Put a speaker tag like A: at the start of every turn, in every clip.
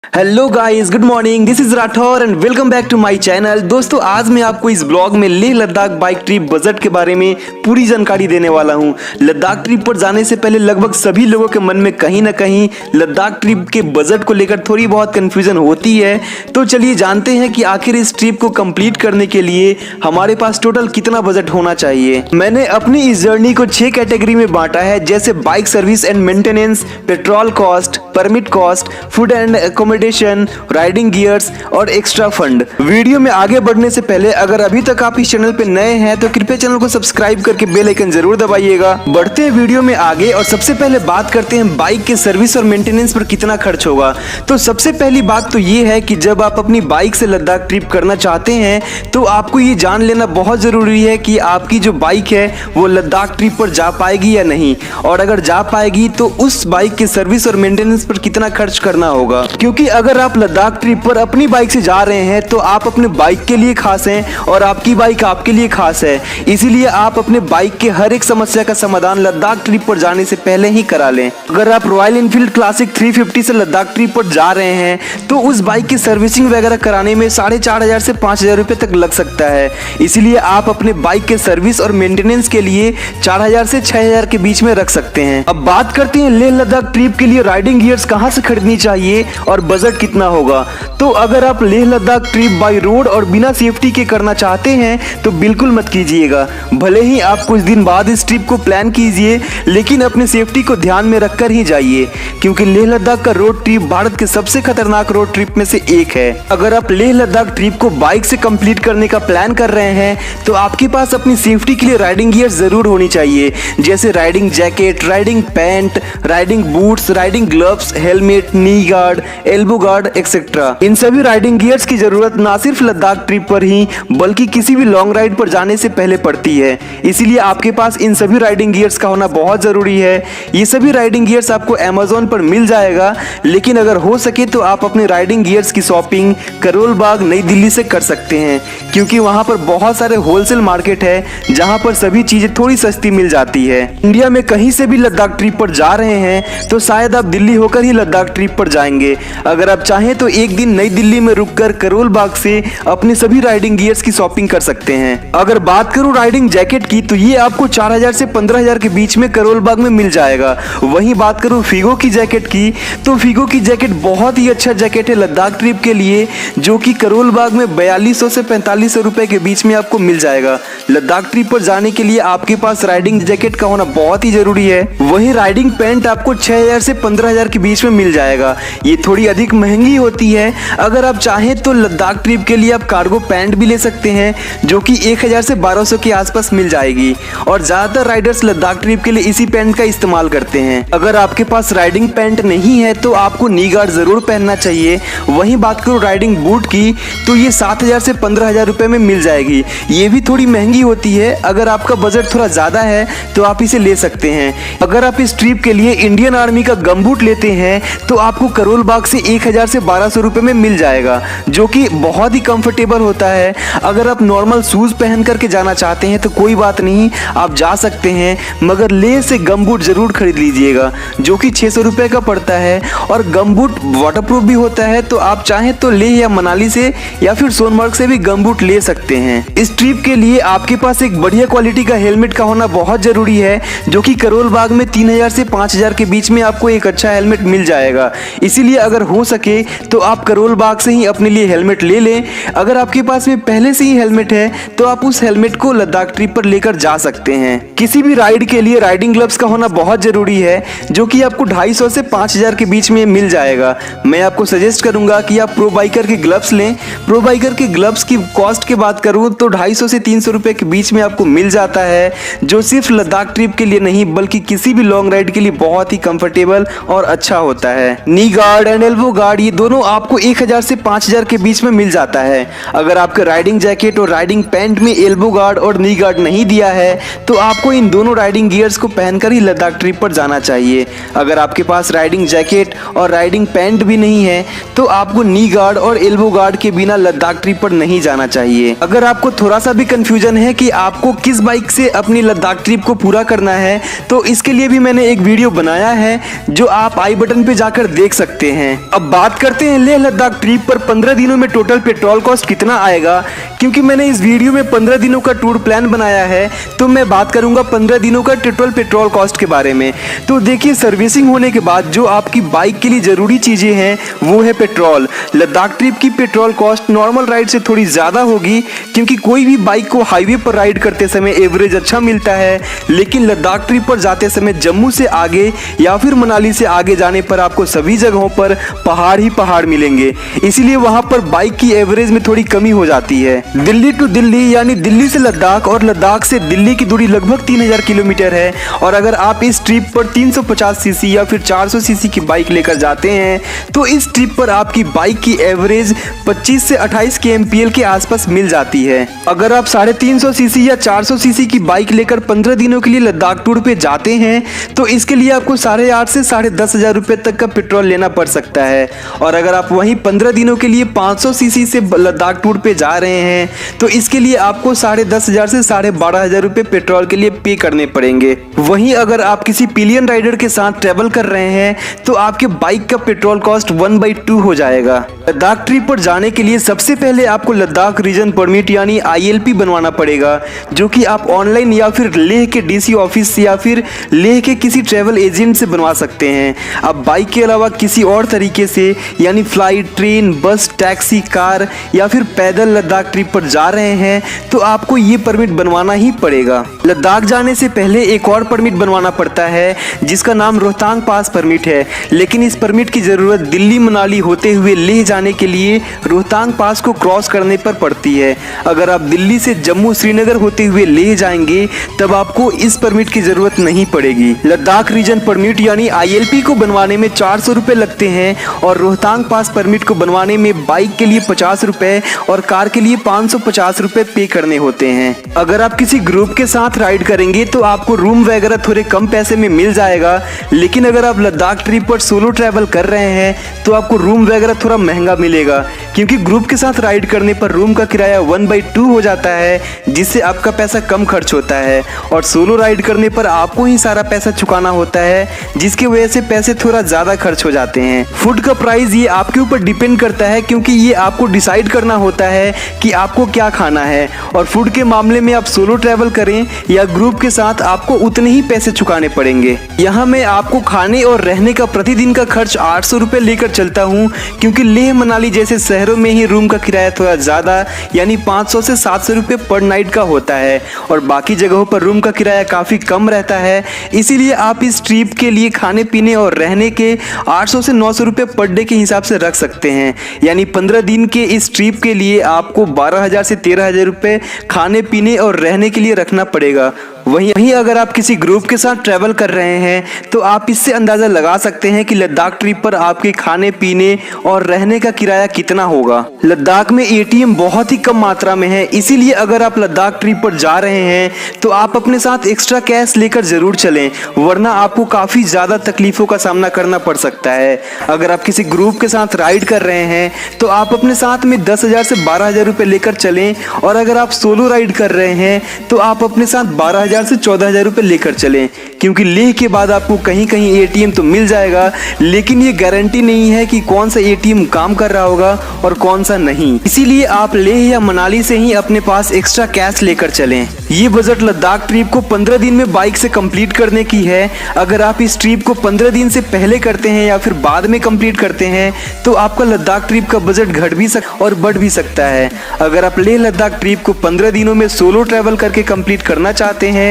A: Hello guys, good morning. This is Rathore and welcome back to my channel. दोस्तों, आज मैं आपको इस ब्लॉग में Leh Ladakh bike trip budget के बारे में पूरी जानकारी देने वाला हूं। लद्दाख ट्रिप पर जाने से पहले लगभग सभी लोगों के मन में कहीं ना कहीं लद्दाख ट्रिप के बजट को लेकर थोड़ी बहुत कंफ्यूजन होती है। तो चलिए जानते हैं कि आखिर इस ट्रिप को कंप्लीट करने के लिए हमारे पास टोटल कितना बजट होना चाहिए। मैंने अपनी इस जर्नी को 6 कैटेगरी में बांटा है, जैसे bike service and maintenance, petrol cost, permit cost, food and accommodation, riding gears और एक्स्ट्रा फंड। वीडियो में आगे बढ़ने से पहले अगर अभी तक आप इस चैनल पे नए हैं तो कृपया चैनल को सब्सक्राइब करके बेल आइकन जरूर दबाइएगा। बढ़ते हैं वीडियो में आगे और सबसे पहले बात करते हैं बाइक के सर्विस और मेंटेनेंस पर कितना खर्च होगा। तो सबसे पहली बात तो ये है कि जब आप अपनी बाइक से लद्दाख ट्रिप करना चाहते हैं तो आपको ये जान लेना बहुत जरूरी है कि आपकी जो बाइक है वो लद्दाख ट्रिप पर जा पाएगी या नहीं, और अगर जा पाएगी तो उस बाइक के सर्विस और मेंटेनेंस पर कितना खर्च करना होगा। क्योंकि अगर आप लद्दाख ट्रिप पर अपनी बाइक से जा रहे हैं तो आप अपने बाइक के लिए खास हैं और आपकी बाइक आपके लिए खास है। इसीलिए आप अपने बाइक के हर एक समस्या का समाधान लद्दाख ट्रिप पर जाने से पहले ही करा लें। अगर आप रॉयल एनफील्ड क्लासिक 350 से लद्दाख ट्रिप पर जा रहे हैं तो उस बाइक की सर्विसिंग वगैरह कराने में 4,500 से 5,000 रुपए तक लग सकता है। इसीलिए आप अपने बाइक के सर्विस और मेंटेनेंस के लिए 4,000 से 6,000 के बीच में रख सकते हैं। अब बात करते हैं लेह लद्दाख ट्रिप के लिए राइडिंग गियर्स कहां से खरीदनी चाहिए और बजट कितना होगा। तो अगर आप Leh Ladakh trip by road और बिना सेफ्टी के करना चाहते हैं तो बिल्कुल मत कीजिएगा। भले ही आप कुछ दिन बाद इस ट्रिप को प्लान कीजिए, लेकिन अपने सेफ्टी को ध्यान में रखकर ही जाइए, क्योंकि लेह लद्दाख का रोड ट्रिप भारत के सबसे खतरनाक रोड ट्रिप में से एक है। अगर आप लेह लद्दाख ट्रिप को बाइक से कंप्लीट करने का प्लान कर रहे हैं तो आपके पास अपनी सेफ्टी के लिए राइडिंग गियर जरूर होनी चाहिए, जैसे riding jacket, riding pant, riding boots, riding gloves, helmet, knee guard, elbow guard etcetera. इन सभी राइडिंग गियर्स की जरूरत ना सिर्फ लद्दाख ट्रिप पर ही बल्कि किसी भी लॉन्ग राइड पर जाने से पहले पड़ती है। इसीलिए आपके पास इन सभी राइडिंग गियर्स का होना बहुत जरूरी है। ये सभी राइडिंग गियर्स आपको अमेज़न पर मिल जाएगा, लेकिन अगर हो सके तो आप अपने राइडिंग गियर्स की शॉपिंग करोल बाग नई दिल्ली से कर सकते हैं, क्योंकि वहां पर बहुत सारे होलसेल मार्केट है जहां पर सभी चीजें थोड़ी सस्ती मिल जाती है। इंडिया में कहीं से भी लद्दाख ट्रिप पर जा रहे हैं तो शायद आप दिल्ली होकर ही लद्दाख ट्रिप पर जाएंगे। अगर आप चाहें तो एक दिन नई दिल्ली में रुककर करोल बाग से अपने सभी राइडिंग गियर्स की शॉपिंग कर सकते हैं। अगर बात करूं राइडिंग जैकेट की तो ये आपको 4,000 से 15,000 के बीच में करोल बाग में मिल जाएगा। वहीं बात करूं फिगो की जैकेट की तो फिगो की जैकेट बहुत ही अच्छा जैकेट है लद्दाख ट्रिप के लिए, जो कि करोल बाग में 4,200 से 4,500 रुपए के बीच में आपको मिल जाएगा। लद्दाख ट्रिप पर जाने के लिए आपके पास राइडिंग जैकेट का होना बहुत ही जरूरी है। वहीं राइडिंग पैंट आपको 6,000 से 15,000 के बीच में मिल जाएगा। ये थोड़ी अधिक महंगी होती है। अगर आप चाहें तो लद्दाख ट्रिप के लिए आप कार्गो पैंट भी ले सकते हैं, जो कि 1,000 से 1,200 के आसपास मिल जाएगी, और ज्यादातर राइडर्स लद्दाख ट्रिप के लिए इसी पैंट का इस्तेमाल करते हैं। अगर आपके पास राइडिंग पैंट नहीं है तो आपको नी गार्ड जरूर पहनना चाहिए। वहीं बात करूं राइडिंग बूट की तो ये 7,000 से 15,000 रुपए में मिल जाएगी। ये भी थोड़ी महंगी होती है। अगर आपका बजट थोड़ा ज्यादा है तो आप इसे ले सकते हैं। अगर आप इस ट्रिप के लिए इंडियन आर्मी का गमबूट लेते हैं तो आपको करोल बाग से 1,000 से 1,200 रुपए में मिल जाएगा, जो कि बहुत ही कंफर्टेबल होता है। अगर आप नॉर्मल शूज पहन करके जाना चाहते हैं तो कोई बात नहीं, आप जा सकते हैं, मगर लेह से गमबूट जरूर खरीद लीजिएगा, जो कि 600 रुपए का पड़ता है। और गमबूट वाटरप्रूफ भी होता है, तो आप चाहें तो लेह या मनाली से या फिर सोनमर्ग से भी गमबूट ले सकते हैं। इस ट्रिप के लिए आपके पास एक बढ़िया क्वालिटी का हेलमेट का होना बहुत जरूरी है, जो कि करोल बाग में 3,000 से 5,000 के बीच में आपको एक अच्छा हेलमेट मिल जाएगा। इसीलिए अगर हो सके तो आप करोल बाग से ही अपने लिए हेलमेट ले लें। अगर आपके पास में पहले से ही हेलमेट है तो आप उस हेलमेट को लद्दाख ट्रिप पर लेकर जा सकते हैं। किसी भी राइड के लिए राइडिंग ग्लव्स का होना बहुत जरूरी है, जो कि आपको 250 से 5,000 के बीच में मिल जाएगा। मैं आपको सजेस्ट करूंगा कि आप प्रो बाइकर के ग्लव्स लें। प्रो बाइकर के ग्लव्स की कॉस्ट की बात करूं तो 250 से 300 रुपए के बीच में आपको मिल जाता है, जो सिर्फ लद्दाख ट्रिप के लिए नहीं बल्कि किसी भी लॉन्ग राइड के लिए बहुत ही कंफर्टेबल और अच्छा होता है। नी गार्ड एंड एल्बो गार्ड ये दोनों आपको 1,000 से 5,000 के बीच में मिल जाता है। अगर आपके राइडिंग जैकेट और राइडिंग पैंट में एल्बो गार्ड और नी गार्ड नहीं दिया है तो आपको इन दोनों राइडिंग गियर्स को पहनकर ही लद्दाख ट्रिप पर जाना चाहिए। अगर आपके पास राइडिंग जैकेट और राइडिंग पैंट भी नहीं है तो आपको नी गार्ड और एल्बो गार्ड के बिना लद्दाख ट्रिप पर नहीं जाना चाहिए। अगर आपको थोड़ा सा भी कंफ्यूजन है कि आपको किस बाइक से अपनी लद्दाख ट्रिप को पूरा करना है तो इसके लिए भी मैंने एक वीडियो बनाया है, जो आप आई बटन पे जाकर देख सकते हैं। अब बात करते हैं लेह लद्दाख ट्रिप पर 15 दिनों में टोटल पेट्रोल कॉस्ट कितना आएगा। क्योंकि मैंने इस वीडियो में 15 दिनों का टूर प्लान बनाया है तो मैं बात करूंगा 15 दिनों का टोटल पेट्रोल कॉस्ट के बारे में। तो देखिए, सर्विसिंग होने के बाद जो आपकी बाइक के लिए ज़रूरी चीज़ें हैं वो है पेट्रोल। लद्दाख ट्रिप की पेट्रोल कॉस्ट नॉर्मल राइड से थोड़ी ज़्यादा होगी क्योंकि कोई भी बाइक को हाईवे पर राइड करते समय एवरेज अच्छा मिलता है, लेकिन लद्दाख ट्रिप पर जाते समय जम्मू से आगे या फिर मनाली से आगे जाने पर आपको सभी जगहों पर पहाड़ ही पहाड़ मिलेंगे, इसीलिए वहां पर बाइक की एवरेज में थोड़ी कमी हो जाती है। दिल्ली टू दिल्ली यानी दिल्ली से लद्दाख और लद्दाख से दिल्ली की दूरी लगभग 3000 किलोमीटर है। और अगर आप इस ट्रिप पर 350 सीसी या फिर 400 सीसी की बाइक लेकर जाते हैं तो इस ट्रिप पर आपकी बाइक की एवरेज 25 से 28 kmpl के आसपास मिल जाती है। अगर आप 350 सीसी या 400 सीसी की बाइक लेकर 15 दिनों के लिए लद्दाख टूर पे जाते हैं तो इसके लिए आपको 8,500 से 10,500 रुपए तक का पेट्रोल लेना पड़ सकता है। और अगर आप वहीं 15 दिनों के लिए 500 सीसी से लद्दाख टूर पे जा रहे हैं तो इसके लिए आपको 10,500 से 12,500 रुपए पेट्रोल के लिए पे करने पड़ेंगे। वहीं अगर आप किसी पिलियन राइडर के साथ ट्रेवल कर रहे हैं तो आपके बाइक का पेट्रोल कॉस्ट 1/2 हो जाएगा। लद्दाख ट्रिप पर जाने के लिए सबसे पहले आपको लद्दाख रीजन परमिट यानी ILP बनवाना पड़ेगा, जो कि आप ऑनलाइन या फिर लेह के DC ऑफिस या फिर लेह के किसी ट्रेवल एजेंट से बनवा सकते हैं। आप बाइक के अलावा किसी और तरीके से यानी फ्लाइट, ट्रेन, बस, टैक्सी, कार या फिर पैदल लद्दाख ट्रिप पर जा रहे हैं तो आपको ये परमिट बनवाना ही पड़ेगा। लद्दाख जाने से पहले एक और परमिट बनवाना पड़ता है जिसका नाम रोहतांग पास परमिट है, लेकिन इस परमिट की जरूरत दिल्ली मनाली होते हुए लेह जाने के लिए रोहतांग पास को क्रॉस करने पर पड़ती है। अगर आप दिल्ली से जम्मू श्रीनगर होते हुए लेह जाएंगे तब आपको इस परमिट की जरूरत नहीं पड़ेगी। लद्दाख रीजन परमिट यानी ILP को बनवाने में 400 रुपए लगते हैं और रोहतांग पास परमिट को बनवाने में बाइक के लिए 50 रुपए और कार के लिए 550 रुपए पे करने होते हैं। अगर आप किसी ग्रुप के साथ राइड करेंगे तो आपको रूम वगैरह थोड़े कम पैसे में मिल जाएगा, लेकिन अगर आप लद्दाख ट्रिप पर सोलो ट्रैवल कर रहे हैं तो आपको रूम वगैरह थोड़ा महंगा मिलेगा, क्योंकि ग्रुप के साथ राइड करने पर रूम का किराया 1/2 हो जाता है, जिससे आपका पैसा कम खर्च होता है। और सोलो राइड करने पर आपको ही सारा पैसा चुकाना होता है, जिसकी वजह से पैसे थोड़ा ज्यादा खर्च हो जाते हैं। फूड का प्राइस ये आपके ऊपर डिपेंड करता है, क्योंकि ये आपको डिसाइड करना होता है कि आपको क्या खाना है। और फूड के मामले में आप सोलो ट्रैवल करें या ग्रुप के साथ आपको उतने ही पैसे चुकाने पड़ेंगे। यहाँ मैं आपको खाने और रहने का प्रतिदिन का खर्च 800 रुपए लेकर चलता हूँ, क्योंकि लेह मनाली जैसे शहरों में ही रूम का किराया थोड़ा ज्यादा यानी 500 से 700 रुपए पर नाइट का होता है और बाकी जगहों पर रूम का किराया काफी कम रहता है। इसीलिए आप इस ट्रिप के लिए खाने पीने और रहने के 800 से 900 रुपए पर डे के हिसाब से रख सकते हैं। यानी 15 दिन के इस ट्रिप के लिए आपको 12,000 से 13,000 रुपए खाने पीने और रहने के लिए रखना पड़ेगा। वहीं अगर आप किसी ग्रुप के साथ ट्रैवल कर रहे हैं तो आप इससे अंदाज़ा लगा सकते हैं कि लद्दाख ट्रिप पर आपके खाने पीने और रहने का किराया कितना होगा। लद्दाख में ATM बहुत ही कम मात्रा में है, इसीलिए अगर आप लद्दाख ट्रिप पर जा रहे हैं तो आप अपने साथ एक्स्ट्रा कैश लेकर जरूर चलें, वरना आपको काफ़ी ज़्यादा तकलीफ़ों का सामना करना पड़ सकता है। अगर आप किसी ग्रुप के साथ राइड कर रहे हैं तो आप अपने साथ में 10,000 से 12,000 रुपये लेकर चलें, और अगर आप सोलो राइड कर रहे हैं तो आप अपने साथ 12,000 से 14,000 रुपए लेकर चलें, क्योंकि लेह के बाद आपको कहीं कहीं ATM तो मिल जाएगा, लेकिन ये गारंटी नहीं है कि कौन सा ATM काम कर रहा होगा और कौन सा नहीं। इसीलिए आप लेह या मनाली से ही अपने पास एक्स्ट्रा कैश लेकर चलें। ये बजट लद्दाख ट्रिप को 15 दिन में बाइक से कंप्लीट करने की है। अगर आप इस ट्रिप को 15 दिन से पहले करते हैं या फिर बाद में कंप्लीट करते हैं तो आपका लद्दाख ट्रिप का बजट घट भी और बढ़ भी सकता है। अगर आप लेह लद्दाख ट्रिप को 15 दिनों में सोलो ट्रैवल करके कंप्लीट करना चाहते हैं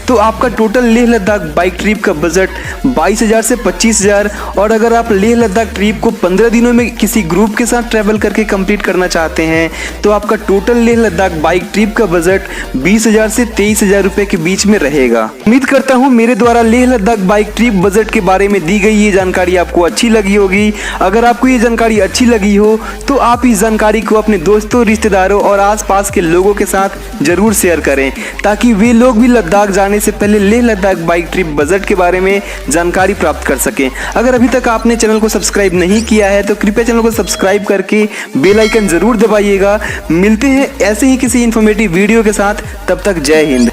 A: तो आपका total Leh Ladakh bike trip का बजट 22,000 से 25,000, और अगर आप लेह लद्दाख ट्रिप को 15 दिनों में किसी ग्रुप के साथ ट्रैवल करके कंप्लीट करना चाहते हैं तो आपका total Leh Ladakh bike trip का बजट 20,000 से 23,000 रुपए के बीच में रहेगा। उम्मीद करता हूँ मेरे द्वारा Leh Ladakh bike trip budget के बारे में दी गई ये जानकारी आपको अच्छी लगी होगी। अगर आपको ये जानकारी अच्छी लगी हो तो आप इस जानकारी को अपने दोस्तों, रिश्तेदारों और आसपास के लोगों के साथ जरूर शेयर करें, ताकि वे लोग भी लद्दाख जाने से पहले Leh Ladakh bike trip budget के बारे में जानकारी प्राप्त कर सकें। अगर अभी तक आपने चैनल को सब्सक्राइब नहीं किया है तो कृपया चैनल को सब्सक्राइब करके बेल आइकन जरूर दबाइएगा। मिलते हैं ऐसे ही किसी इन्फॉर्मेटिव वीडियो के साथ, तब तक जय हिंद।